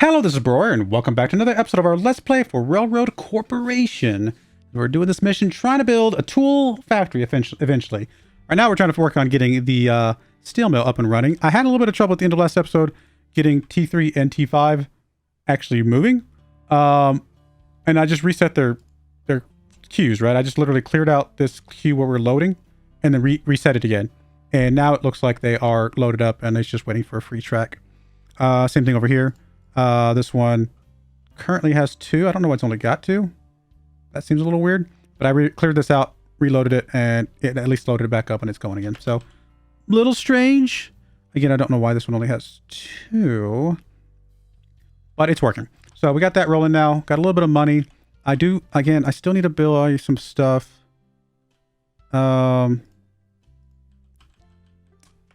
Hello, this is Broyar, and welcome back to another episode of our Let's Play for Railroad Corporation. We're doing this mission trying to build a tool factory eventually. Right now, we're trying to work on getting the steel mill up and running. I had a little bit of trouble at the end of last episode getting T3 and T5 actually moving. And I just reset their queues, right? I just literally cleared out this queue where we're loading and then reset it again. And now it looks like they are loaded up and it's just waiting for a free track. Same thing over here. This one currently has 2. I don't know why it's only got 2. That seems a little weird. But I cleared this out, reloaded it, and it at least loaded it back up and it's going again. So, a little strange. Again, I don't know why this one only has 2. But it's working. So, we got that rolling now. Got a little bit of money. I still need to build some stuff. We got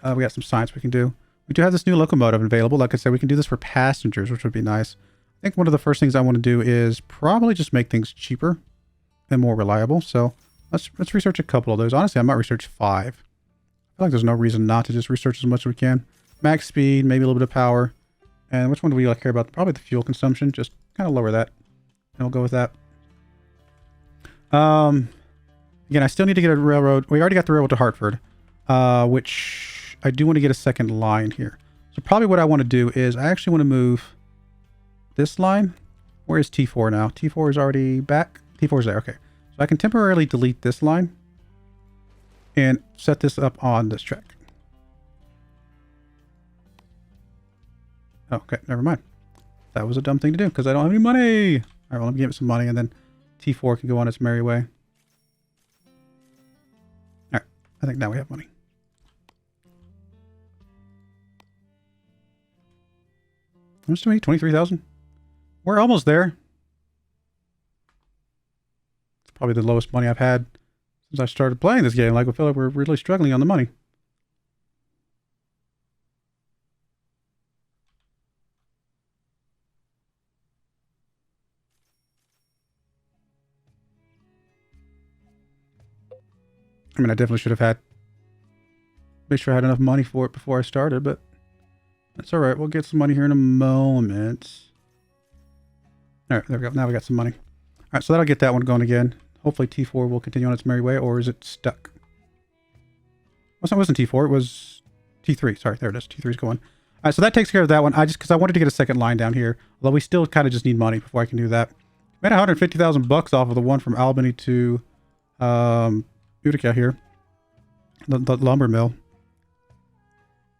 some science we can do. We do have this new locomotive available. Like I said, we can do this for passengers, which would be nice. I think one of the first things I want to do is probably just make things cheaper and more reliable. So let's research a couple of those. Honestly, I might research 5. I feel like there's no reason not to just research as much as we can. Max speed, maybe a little bit of power. And which one do we care about? Probably the fuel consumption. Just kind of lower that. And we'll go with that. Again, I still need to get a railroad. We already got the railroad to Hartford, which I do want to get a second line here. So probably what I want to do is I actually want to move this line. Where is T4 now? T4 is already back. T4 is there. Okay. So I can temporarily delete this line and set this up on this track. Okay, never mind. That was a dumb thing to do because I don't have any money. All right, well, let me give it some money and then T4 can go on its merry way. All right, I think now we have money. How much do we need? 23,000? We're almost there. It's probably the lowest money I've had since I started playing this game. Like, I feel like we're really struggling on the money. I mean, I definitely should have made sure I had enough money for it before I started, but that's all right. We'll get some money here in a moment. All right, there we go. Now we got some money. All right, so that'll get that one going again. Hopefully T4 will continue on its merry way, or is it stuck? Well, it wasn't T4. It was T3. Sorry, there it is. T3 is going. All right, so that takes care of that one. Because I wanted to get a second line down here, although we still kind of just need money before I can do that. Made 150,000 bucks off of the one from Albany to Utica here, the lumber mill.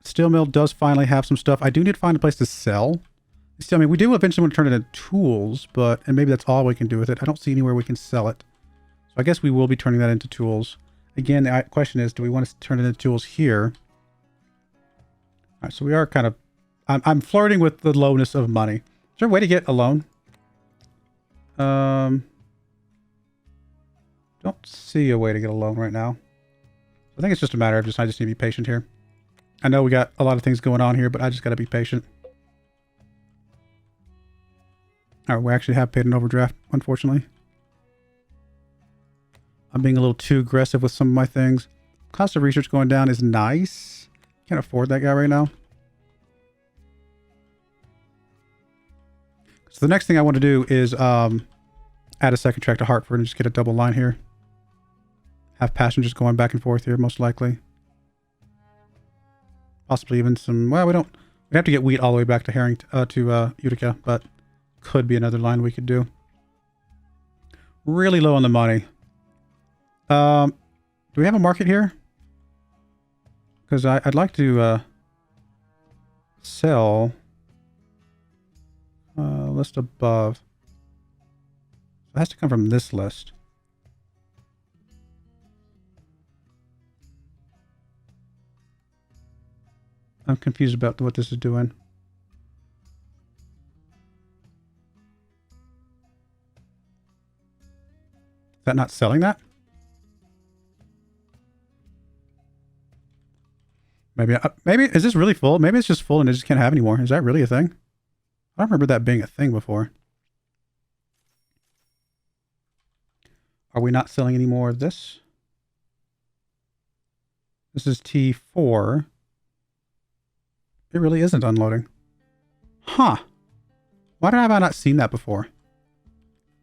Steel mill does finally have some stuff. I do need to find a place to sell. Still, I mean, we do eventually want to turn it into tools, and maybe that's all we can do with it. I don't see anywhere we can sell it. So I guess we will be turning that into tools. Again, the question is, do we want to turn it into tools here? All right, so we are kind of... I'm flirting with the lowness of money. Is there a way to get a loan? Don't see a way to get a loan right now. I think it's just a matter of I just need to be patient here. I know we got a lot of things going on here, but I just got to be patient. All right, we actually have paid an overdraft, unfortunately. I'm being a little too aggressive with some of my things. Cost of research going down is nice. Can't afford that guy right now. So the next thing I want to do is add a second track to Hartford and just get a double line here. Have passengers going back and forth here, most likely. Possibly even some... Well, we'd have to get wheat all the way back to Utica, but could be another line we could do. Really low on the money. Do we have a market here? Because I'd like to sell list above. It has to come from this list. I'm confused about what this is doing. Is that not selling that? Maybe, is this really full? Maybe it's just full and it just can't have any more. Is that really a thing? I don't remember that being a thing before. Are we not selling any more of this? This is T4. It really isn't unloading. Huh. Why have I not seen that before?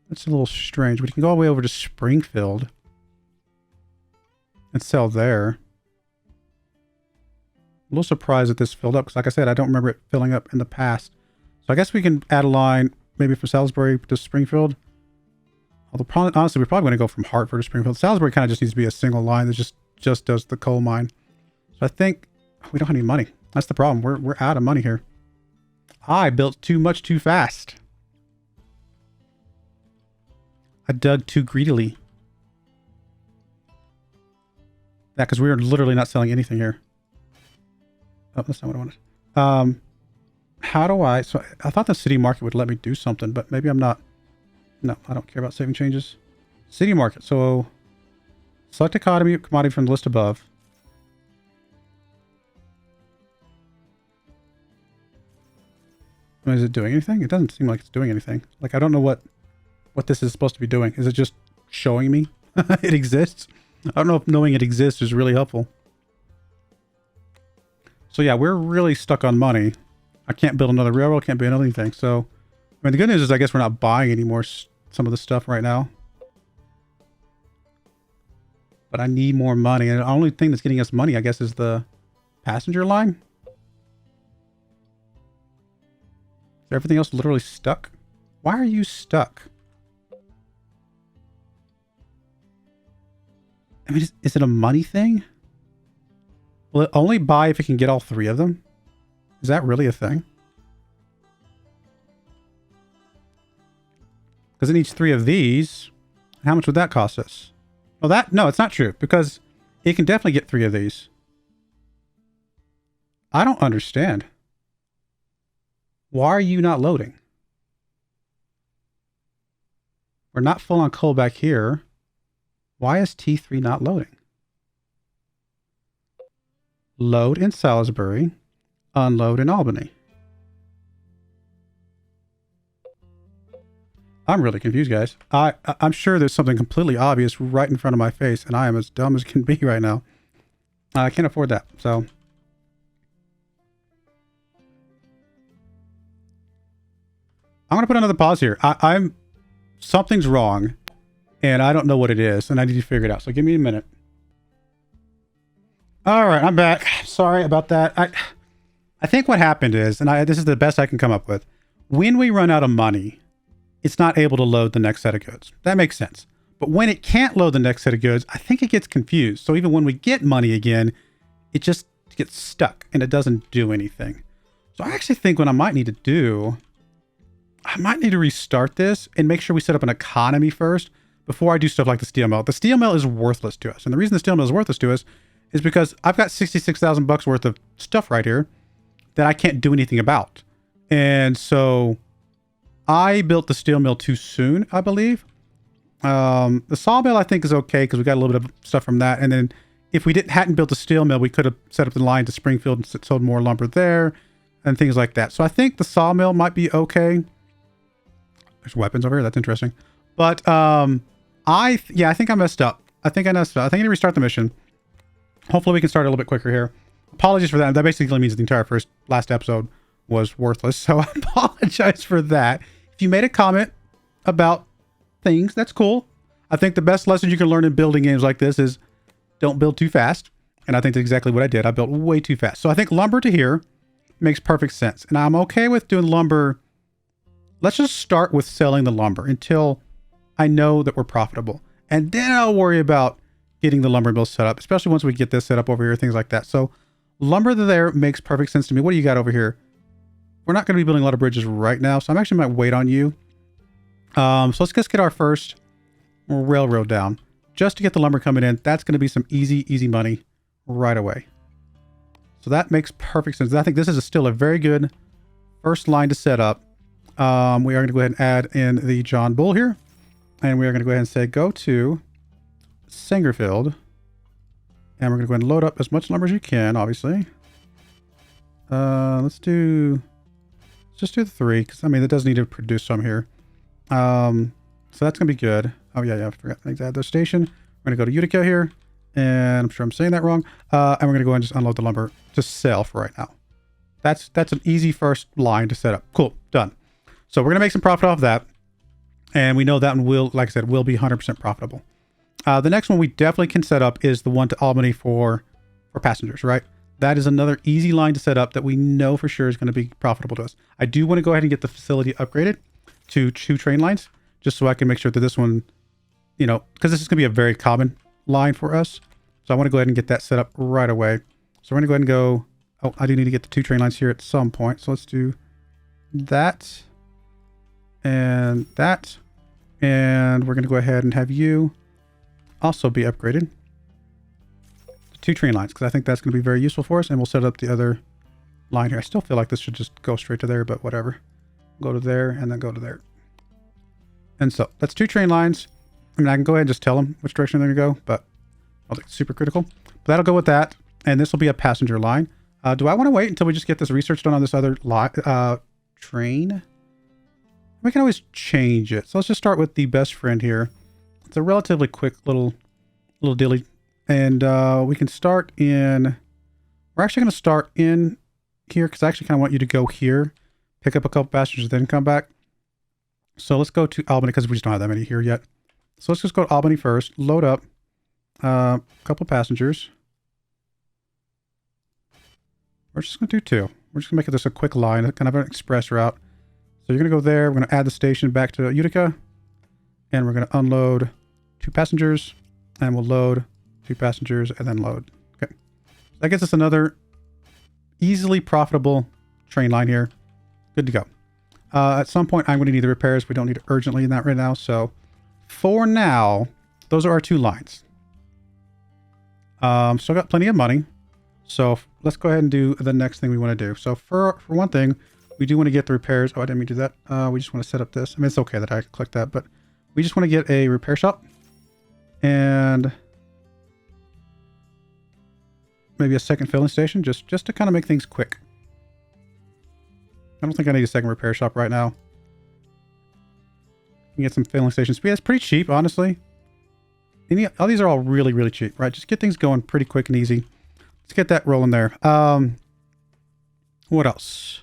That's a little strange. We can go all the way over to Springfield and sell there. A little surprised that this filled up because, like I said, I don't remember it filling up in the past. So I guess we can add a line maybe from Salisbury to Springfield. Although, honestly, we're probably going to go from Hartford to Springfield. Salisbury kind of just needs to be a single line that just does the coal mine. So I think we don't have any money. That's the problem. We're out of money here. I built too much too fast. I dug too greedily. Yeah, because we are literally not selling anything here. Oh, that's not what I wanted. How do I... So I thought the city market would let me do something, but maybe I'm not... No, I don't care about saving changes. City market. So select a commodity from the list above. Is it doing anything? It doesn't seem like it's doing anything. Like, I don't know what this is supposed to be doing. Is it just showing me it exists? I don't know if knowing it exists is really helpful. So yeah, we're really stuck on money. I can't build another railroad, can't build anything. So, I mean, the good news is I guess we're not buying any more some of the stuff right now. But I need more money. And the only thing that's getting us money, I guess, is the passenger line. Is everything else literally stuck? Why are you stuck? I mean, is it a money thing? Will it only buy if it can get all three of them? Is that really a thing? Because it needs three of these. How much would that cost us? Well, no, it's not true. Because it can definitely get three of these. I don't understand. Why are you not loading? We're not full on coal back here. Why is T3 not loading? Load in Salisbury. Unload in Albany. I'm really confused, guys. I'm sure there's something completely obvious right in front of my face, and I am as dumb as can be right now. I can't afford that, so... I'm going to put another pause here. Something's wrong, and I don't know what it is, and I need to figure it out. So give me a minute. All right, I'm back. Sorry about that. I think what happened is, and this is the best I can come up with, when we run out of money, it's not able to load the next set of goods. That makes sense. But when it can't load the next set of goods, I think it gets confused. So even when we get money again, it just gets stuck, and it doesn't do anything. So I actually think what I might need to do... I might need to restart this and make sure we set up an economy first before I do stuff like the steel mill. The steel mill is worthless to us. And the reason the steel mill is worthless to us is because I've got 66,000 bucks worth of stuff right here that I can't do anything about. And so I built the steel mill too soon, I believe. The sawmill I think is okay because we got a little bit of stuff from that. And then if we hadn't built the steel mill, we could have set up the line to Springfield and sold more lumber there and things like that. So I think the sawmill might be okay. There's weapons over here. That's interesting. But I think I messed up. I think I messed up. I think I need to restart the mission. Hopefully we can start a little bit quicker here. Apologies for that. That basically means the entire last episode was worthless. So I apologize for that. If you made a comment about things, that's cool. I think the best lesson you can learn in building games like this is don't build too fast. And I think that's exactly what I did. I built way too fast. So I think lumber to here makes perfect sense. And I'm okay with doing lumber. Let's just start with selling the lumber until I know that we're profitable. And then I'll worry about getting the lumber mill set up, especially once we get this set up over here, things like that. So lumber there makes perfect sense to me. What do you got over here? We're not going to be building a lot of bridges right now, so I'm actually might wait on you. So let's just get our first railroad down just to get the lumber coming in. That's going to be some easy money right away. So that makes perfect sense. I think this is still a very good first line to set up. We are going to go ahead and add in the John Bull here. And we are going to go ahead and say go to Sangerfield. And we're going to go ahead and load up as much lumber as you can, obviously. Let's just do the 3, because I mean, it does need to produce some here. So that's going to be good. Oh yeah, I forgot to add the station. We're going to go to Utica here. And I'm sure I'm saying that wrong. And we're going to go ahead and just unload the lumber to sell for right now. That's an easy first line to set up. Cool, done. So we're going to make some profit off that. And we know that one will, like I said, will be 100% profitable. The next one we definitely can set up is the one to Albany for passengers, right? That is another easy line to set up that we know for sure is going to be profitable to us. I do want to go ahead and get the facility upgraded to 2 train lines, just so I can make sure that this one, you know, because this is going to be a very common line for us. So I want to go ahead and get that set up right away. So we're going to go ahead and go, oh, I do need to get the 2 train lines here at some point. So let's do that and that. And we're going to go ahead and have you also be upgraded to 2 train lines, because I think that's going to be very useful for us. And we'll set up the other line here. I still feel like this should just go straight to there, but whatever. Go to there and then go to there. And so that's 2 train lines. I mean, I can go ahead and just tell them which direction they're going to go, but I don't think it's super critical. But that'll go with that. And this will be a passenger line. Do I want to wait until we just get this research done on this other train? We can always change it. So let's just start with the best friend here. It's a relatively quick little dilly. And we can start in... We're actually going to start in here because I actually kind of want you to go here, pick up a couple passengers, then come back. So let's go to Albany because we just don't have that many here yet. So let's just go to Albany first, load up a couple passengers. We're just going to do 2. We're just going to make this a quick line, kind of an express route. So you're going to go there. We're going to add the station back to Utica. And we're going to unload 2 passengers. And we'll load 2 passengers and then load. Okay. That gets us another easily profitable train line here. Good to go. At some point, I'm going to need the repairs. We don't need it urgently in that right now. So for now, those are our 2 lines. Still got plenty of money. So let's go ahead and do the next thing we want to do. So for one thing, we do want to get the repairs. Oh, I didn't mean to do that. We just want to set up this. I mean, it's okay that I clicked that, but we just want to get a repair shop and maybe a second filling station just to kind of make things quick. I don't think I need a second repair shop right now. You can get some filling stations. Yeah, it's pretty cheap, honestly. All these are all really, really cheap, right? Just get things going pretty quick and easy. Let's get that rolling there. What else?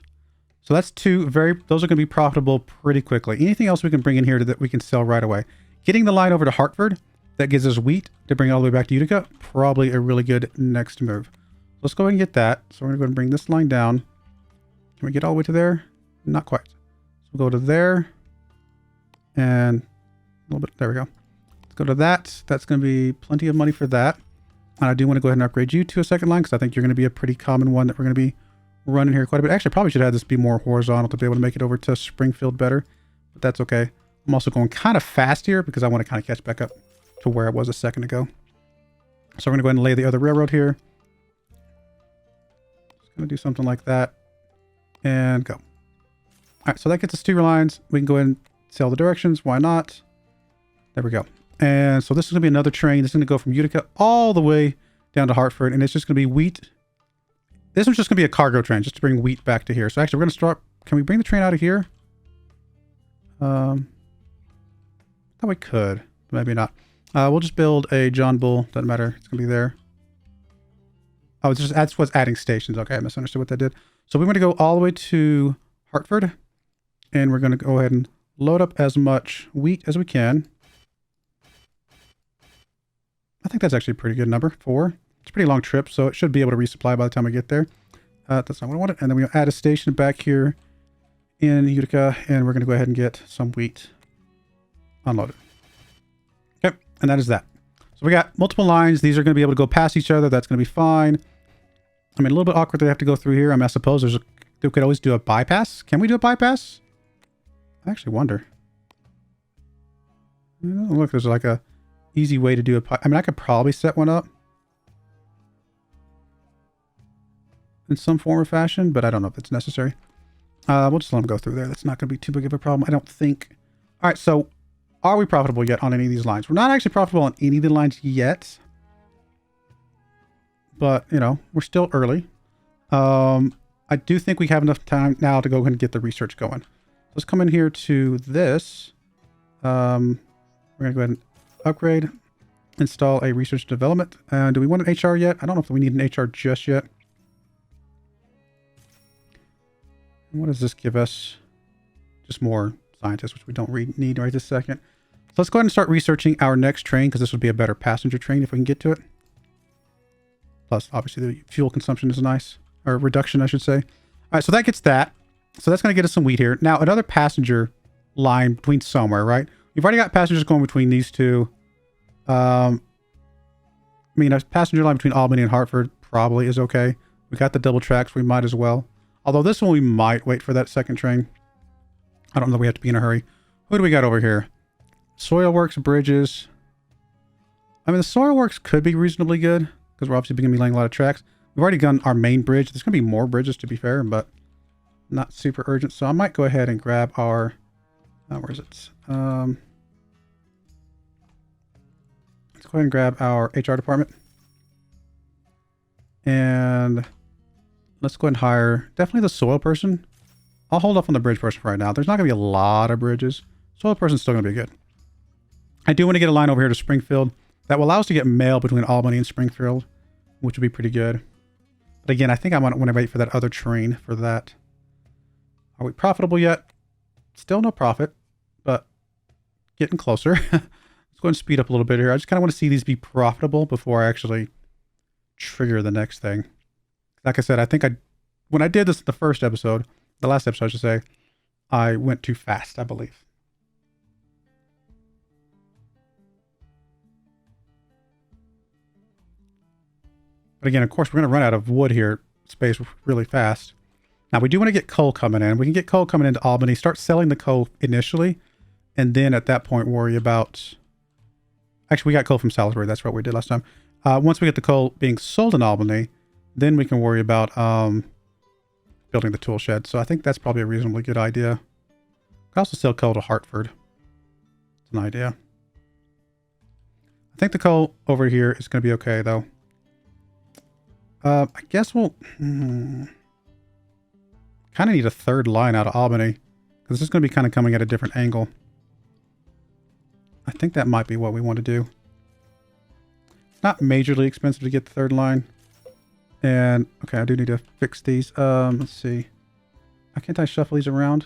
So that's 2 those are going to be profitable pretty quickly. Anything else we can bring in here that we can sell right away? Getting the line over to Hartford, that gives us wheat to bring it all the way back to Utica. Probably a really good next move. Let's go ahead and get that. So we're going to go ahead and bring this line down. Can we get all the way to there? Not quite. So we'll go to there. And a little bit. There we go. Let's go to that. That's going to be plenty of money for that. And I do want to go ahead and upgrade you to a second line because I think you're going to be a pretty common one that we're going to be running here quite a bit. Actually, I probably should have this be more horizontal to be able to make it over to Springfield better. But that's okay. I'm also going kind of fast here because I want to kind of catch back up to where I was a second ago. So we're going to go ahead and lay the other railroad here. Just going to do something like that. And go. All right, so that gets us 2 lines. We can go ahead and sell the directions. Why not? There we go. And so this is going to be another train. This is going to go from Utica all the way down to Hartford. And it's just going to be wheat. This one's just going to be a cargo train just to bring wheat back to here. So actually, we're going to start... Can we bring the train out of here? Thought we could. But maybe not. We'll just build a John Bull. Doesn't matter. It's going to be there. Oh, it's just that's what's adding stations. Okay, I misunderstood what that did. So we want to go all the way to Hartford. And we're going to go ahead and load up as much wheat as we can. I think that's actually a pretty good number. 4. It's a pretty long trip, so it should be able to resupply by the time we get there. That's not what I wanted. And then we'll add a station back here in Utica. And we're going to go ahead and get some wheat unloaded. Okay, and that is that. So we got multiple lines. These are going to be able to go past each other. That's going to be fine. I mean, a little bit awkward they have to go through here. I mean, I suppose we could always do a bypass. Can we do a bypass? I actually wonder. Look, there's like a easy way to do a... I mean, I could probably set one up in some form or fashion, but I don't know if it's necessary. We'll just let them go through there. That's not going to be too big of a problem, I don't think. All right, so are we profitable yet on any of these lines? We're not actually profitable on any of the lines yet, but, you know, we're still early. I do think we have enough time now to go ahead and get the research going. Let's come in here to this. We're going to go ahead and upgrade, install a research development. Do we want an HR yet? I don't know if we need an HR just yet. What does this give us? just more scientists, which we don't need right this second. So let's go ahead and start researching our next train, because this would be a better passenger train if we can get to it. Plus, obviously, the fuel consumption is nice. Or reduction, I should say. All right, so that gets that. So that's going to get us some wheat here. Now, another passenger line between somewhere, right? We've already got passengers going between these two. I mean, a passenger line between Albany and Hartford probably is okay. We got the double tracks. We might as well. Although this one, we might wait for that second train. I don't know. We have to be in a hurry. Who do we got over here? Soil Works, Bridges. I mean, the Soil Works could be reasonably good, because we're obviously going to be laying a lot of tracks. We've already done our main bridge. There's going to be more bridges, to be fair, but not super urgent. So I might go ahead and grab our... where is it? Let's go ahead and grab our HR department. And let's go ahead and hire definitely the soil person. I'll hold off on the bridge person for right now. There's not going to be a lot of bridges. Soil person's still going to be good. I do want to get a line over here to Springfield that will allow us to get mail between Albany and Springfield, which would be pretty good. But again, I think I want to wait for that other train for that. Are we profitable yet? Still no profit, but getting closer. Let's go ahead and speed up a little bit here. I just kind of want to see these be profitable before I actually trigger the next thing. Like I said, I think when I did this the first episode, the last episode I should say, I went too fast, I believe. But again, of course, we're going to run out of wood here, space really fast. Now, we do want to get coal coming in. We can get coal coming into Albany, start selling the coal initially, and then at that point worry about... Actually, we got coal from Salisbury. That's what we did last time. Once we get the coal being sold in Albany, then we can worry about building the tool shed. So I think that's probably a reasonably good idea. We can also sell coal to Hartford. It's an idea. I think the coal over here is going to be okay, though. I guess we'll kind of need a third line out of Albany, because this is going to be kind of coming at a different angle. I think that might be what we want to do. It's not majorly expensive to get the third line. And, okay, I do need to fix these. Let's see. Can't I shuffle these around?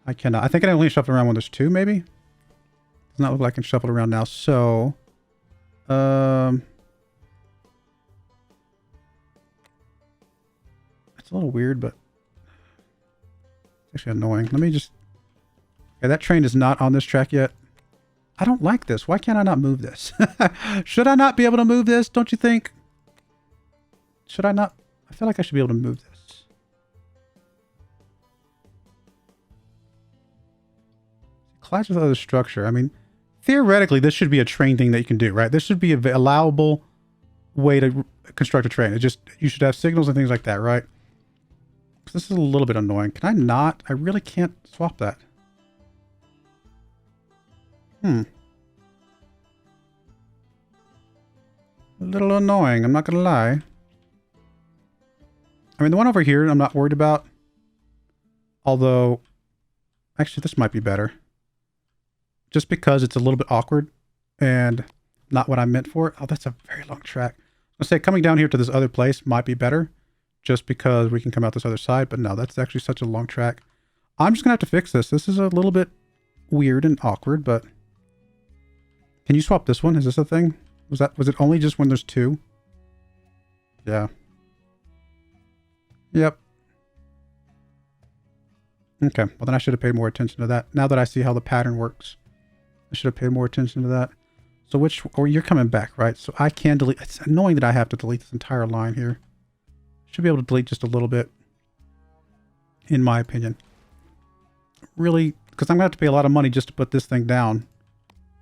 I cannot. I think I can only shuffle around when there's two, maybe? Does not look like I can shuffle around now. So, it's a little weird, but it's actually annoying. Let me just... Okay, that train is not on this track yet. I don't like this. Why can't I not move this? Should I not be able to move this? Don't you think? Should I not? I feel like I should be able to move this. Clash with other structure. I mean, theoretically, this should be a train thing that you can do, right? This should be a allowable way to construct a train. It just, you should have signals and things like that, right? This is a little bit annoying. Can I not? I really can't swap that. A little annoying, I'm not gonna lie. I mean, the one over here I'm not worried about. Although, actually this might be better. Just because it's a little bit awkward and not what I meant for it. Oh, that's a very long track. I'll say coming down here to this other place might be better. Just because we can come out this other side. But no, that's actually such a long track. I'm just gonna have to fix this. This is a little bit weird and awkward, but... Can you swap this one? Is this a thing? Was it only just when there's two? Yeah. Yep. Okay. Well, then I should have paid more attention to that. Now that I see how the pattern works, I should have paid more attention to that. So or you're coming back, right? So I can delete. It's annoying that I have to delete this entire line here. Should be able to delete just a little bit, in my opinion. Really, because I'm going to have to pay a lot of money just to put this thing down.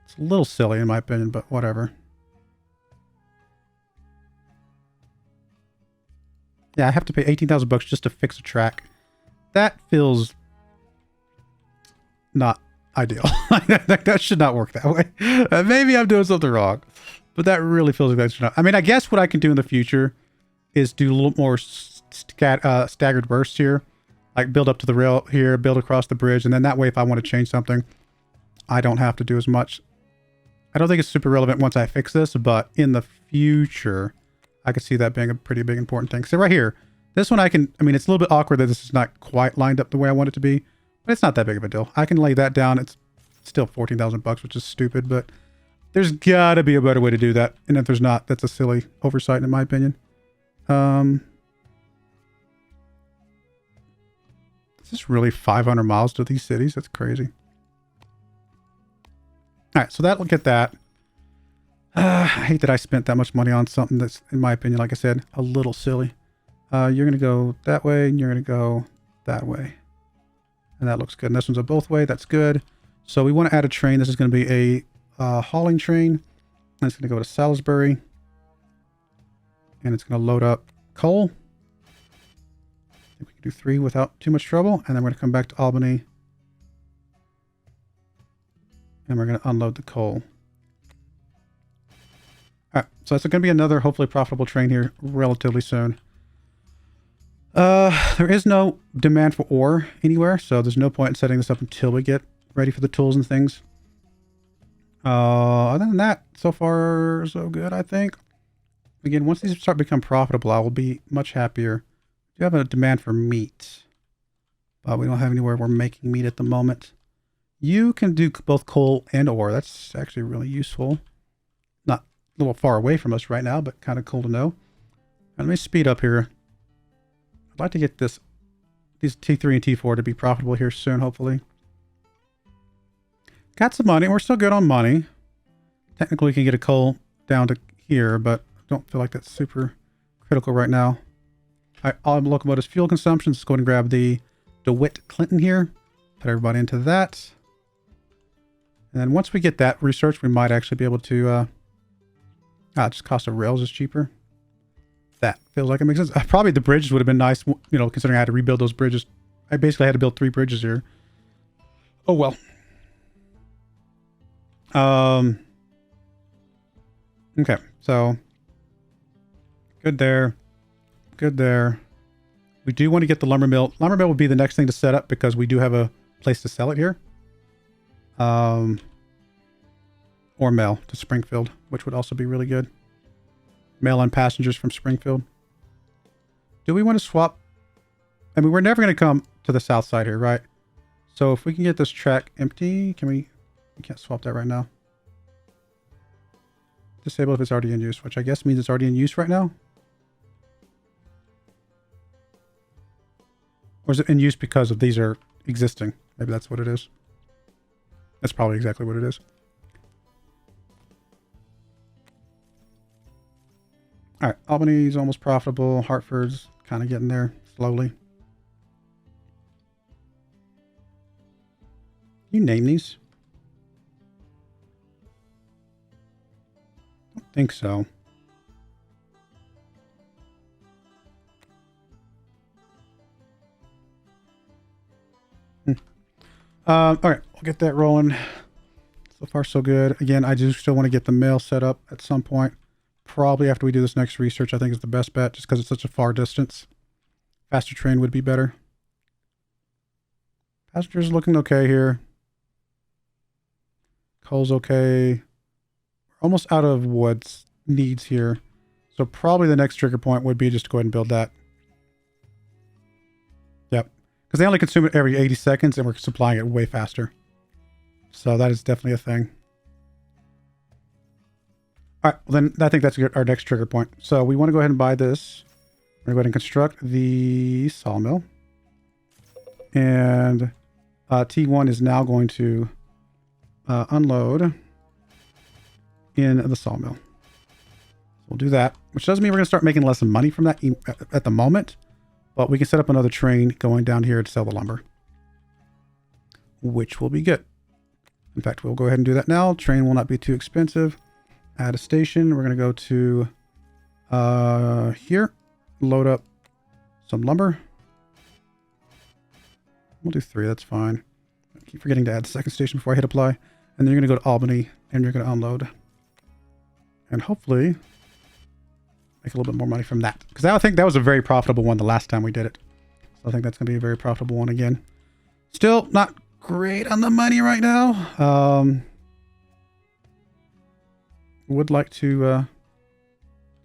It's a little silly in my opinion, but whatever. Yeah, I have to pay 18,000 bucks just to fix a track. That feels not ideal. That should not work that way. Maybe I'm doing something wrong, but that really feels like that should not. I mean, I guess what I can do in the future is do a little more staggered bursts here. Like build up to the rail here, build across the bridge, and then that way if I want to change something, I don't have to do as much. I don't think it's super relevant once I fix this, but in the future, I could see that being a pretty big important thing. So right here, this one I mean, it's a little bit awkward that this is not quite lined up the way I want it to be, But it's not that big of a deal. I can lay that down. It's still 14,000 bucks, which is stupid, but there's got to be a better way to do that. And if there's not, that's a silly oversight in my opinion. Is this really 500 miles to these cities? That's crazy. All right, so that'll get that. I hate that I spent that much money on something that's, in my opinion, like I said, a little silly. You're going to go that way, and you're going to go that way. And that looks good. And this one's a both way. That's good. So we want to add a train. This is going to be a hauling train. And it's going to go to Salisbury. And it's going to load up coal. I think we can do 3 without too much trouble. And then we're going to come back to Albany. And we're going to unload the coal. Alright, so it's going to be another hopefully profitable train here relatively soon. There is no demand for ore anywhere, so there's no point in setting this up until we get ready for the tools and things. Other than that, so far so good, I think. Again, once these start to become profitable, I will be much happier. We do have a demand for meat, but we don't have anywhere we're making meat at the moment. You can do both coal and ore. That's actually really useful. Not a little far away from us right now, but kind of cool to know. Let me speed up here. I'd like to get these T3 and T4 to be profitable here soon, hopefully. Got some money. We're still good on money. Technically, we can get a coal down to here, but I don't feel like that's super critical right now. All right, all locomotives fuel consumption. Let's go ahead and grab the DeWitt Clinton here. Put everybody into that. And then once we get that research, we might actually be able to... just cost of rails is cheaper. That feels like it makes sense. Probably the bridges would have been nice, you know, considering I had to rebuild those bridges. I basically had to build 3 bridges here. Oh, well. Okay, so good there. Good there. We do want to get the lumber mill. Lumber mill would be the next thing to set up because we do have a place to sell it here. Or mail to Springfield, which would also be really good. Mail on passengers from Springfield. Do we want to swap? I mean, we're never going to come to the south side here, right? So if we can get this track empty, can we can't swap that right now. Disable if it's already in use, which I guess means it's already in use right now. Or is it in use because of these are existing? Maybe that's what it is. That's probably exactly what it is. All right, Albany's almost profitable. Hartford's kind of getting there slowly. You name these? I don't think so. All right, we'll get that rolling. So far, so good. Again, I do still want to get the mail set up at some point. Probably after we do this next research, I think is the best bet, just because it's such a far distance. Faster train would be better. Passengers looking okay here. Coal's okay. We're almost out of what's needs here. So probably the next trigger point would be just to go ahead and build that. Yep. Because they only consume it every 80 seconds and we're supplying it way faster. So that is definitely a thing. All right, well then I think that's our next trigger point. So we want to go ahead and buy this. We're going to go ahead and construct the sawmill. And T1 is now going to unload in the sawmill. We'll do that, which doesn't mean we're going to start making less money from that at the moment. But we can set up another train going down here to sell the lumber, which will be good. In fact, we'll go ahead and do that now. Train will not be too expensive. Add a station. We're going to go to here, load up some lumber. We'll do 3. That's fine. I keep forgetting to add the second station before I hit apply. And then you're going to go to Albany and you're going to unload. And hopefully make a little bit more money from that. Because I think that was a very profitable one the last time we did it. So I think that's going to be a very profitable one again. Still not great on the money right now. Would like to...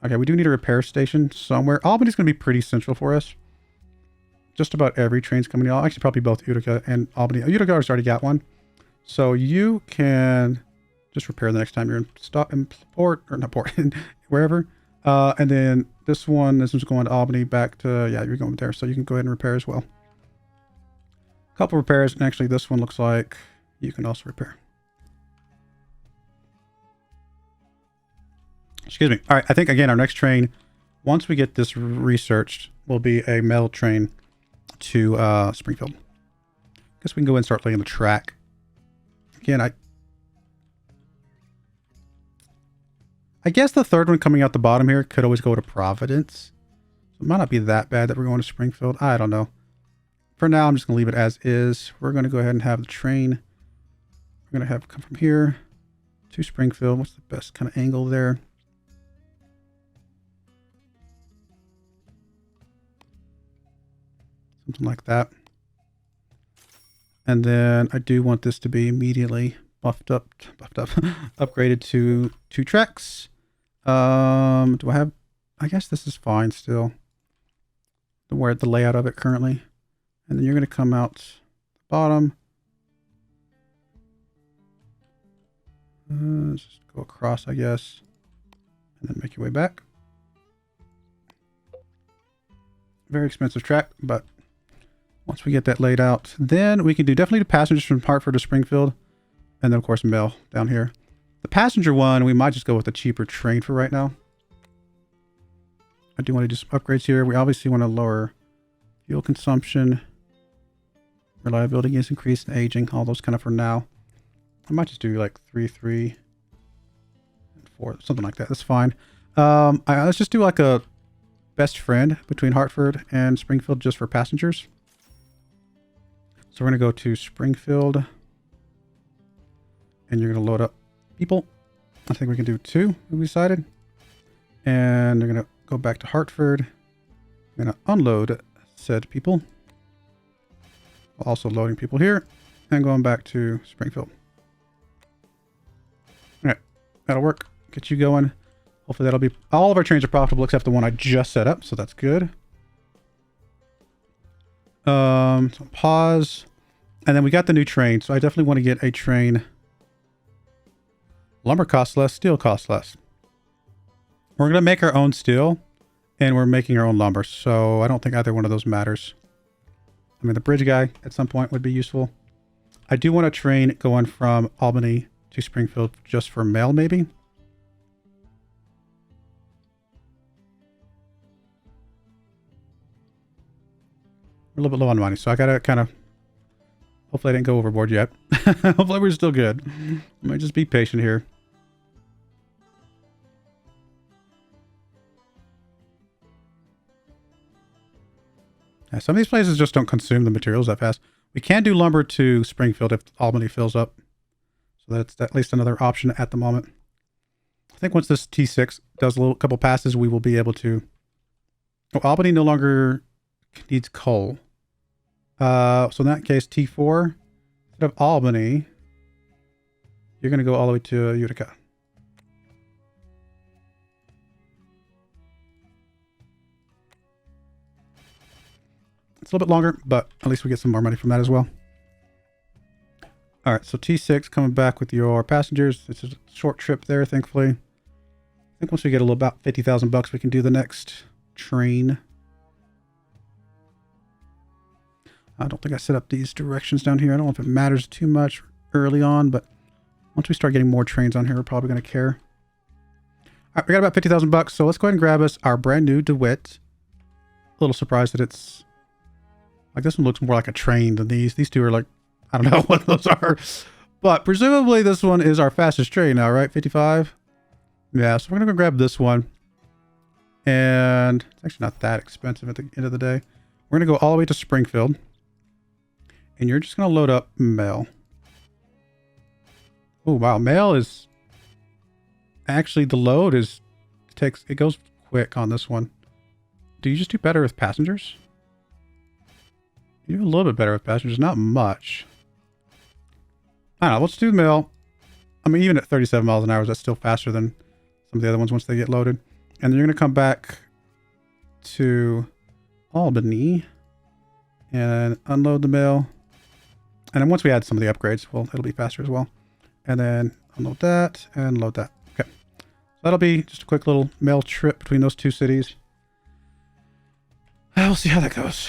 okay, we do need a repair station somewhere. Albany's going to be pretty central for us. just about every train's coming out. Actually, probably both Utica and Albany. Utica's already got one. So you can just repair the next time you're in port, or not port, wherever. And then this one's going to Albany back to, yeah, you're going there. So you can go ahead and repair as well. A couple repairs. And actually, this one looks like you can also repair. Excuse me. All right. I think, again, our next train, once we get this researched, will be a metal train to Springfield. Guess we can go ahead and start laying the track. Again, I guess the third one coming out the bottom here could always go to Providence. So it might not be that bad that we're going to Springfield. I don't know. For now, I'm just going to leave it as is. We're going to go ahead and have the train. We're going to have it come from here to Springfield. What's the best kind of angle there? Something like that. And then I do want this to be immediately upgraded to 2 tracks. Do I have, I guess this is fine still. Where the layout of it currently. And then you're going to come out the bottom. Let's just go across, I guess. And then make your way back. Very expensive track, but once we get that laid out, then we can do definitely the passengers from Hartford to Springfield. And then, of course, mail down here. The passenger one, we might just go with the cheaper train for right now. I do want to do some upgrades here. We obviously want to lower fuel consumption. Reliability is increased and aging. All those kind of for now. I might just do like 3, 3, and 4. Something like that. That's fine. Let's just do like a best friend between Hartford and Springfield just for passengers. So we're going to go to Springfield. And you're going to load up people. I think we can do 2, we decided. And you're going to go back to Hartford. I'm going to unload said people. Also loading people here. And going back to Springfield. Alright, that'll work. Get you going. Hopefully that'll be... All of our trains are profitable except the one I just set up, so that's good. So pause. And then we got the new train, so I definitely want to get a train... Lumber costs less, steel costs less. We're going to make our own steel, and we're making our own lumber, so I don't think either one of those matters. I mean, the bridge guy at some point would be useful. I do want a train going from Albany to Springfield just for mail, maybe. We're a little bit low on money, so I got to kind of... Hopefully I didn't go overboard yet. Hopefully we're still good. Let me just be patient here. Yeah, some of these places just don't consume the materials that fast. We can do lumber to Springfield if Albany fills up. So that's at least another option at the moment. I think once this T6 does a couple passes, we will be able to... Oh, Albany no longer needs coal. So in that case, T4, instead of Albany, you're going to go all the way to Utica. It's a little bit longer, but at least we get some more money from that as well. All right, so T6 coming back with your passengers. It's a short trip there, thankfully. I think once we get about 50,000 bucks, we can do the next train. I don't think I set up these directions down here. I don't know if it matters too much early on, but once we start getting more trains on here, we're probably going to care. All right, we got about 50,000 bucks, so let's go ahead and grab us our brand new DeWitt. A little surprised that it's... Like, this one looks more like a train than these. These two are like, I don't know what those are. But presumably this one is our fastest train now, right? 55? Yeah, so we're going to go grab this one. And it's actually not that expensive at the end of the day. We're going to go all the way to Springfield. And you're just going to load up mail. Oh, wow. Mail is... Actually, the load is... It goes quick on this one. Do you just do better with passengers? You do a little bit better with passengers. Not much. I don't know. Let's do mail. I mean, even at 37 miles an hour, that's still faster than some of the other ones once they get loaded. And then you're going to come back to Albany. And unload the mill. And then once we add some of the upgrades, well, it'll be faster as well. And then unload that and load that. Okay. So that'll be just a quick little mail trip between those two cities. We'll see how that goes.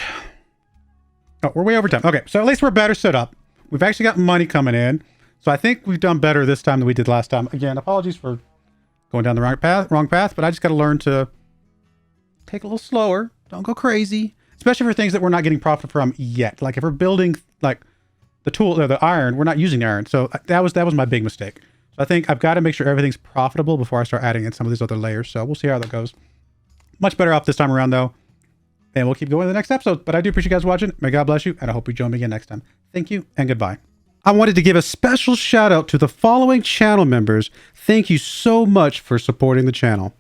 Oh, we're way over time. Okay, so at least we're better set up. We've actually got money coming in. So I think we've done better this time than we did last time. Again, apologies for going down the wrong path, but I just got to learn to take a little slower. Don't go crazy. Especially for things that we're not getting profit from yet. Like if we're building like the tool or the iron, we're not using iron. So that was my big mistake. So I think I've got to make sure everything's profitable before I start adding in some of these other layers. So we'll see how that goes. Much better off this time around though. And we'll keep going in the next episode. But I do appreciate you guys watching. May God bless you. And I hope you join me again next time. Thank you and goodbye. I wanted to give a special shout out to the following channel members. Thank you so much for supporting the channel.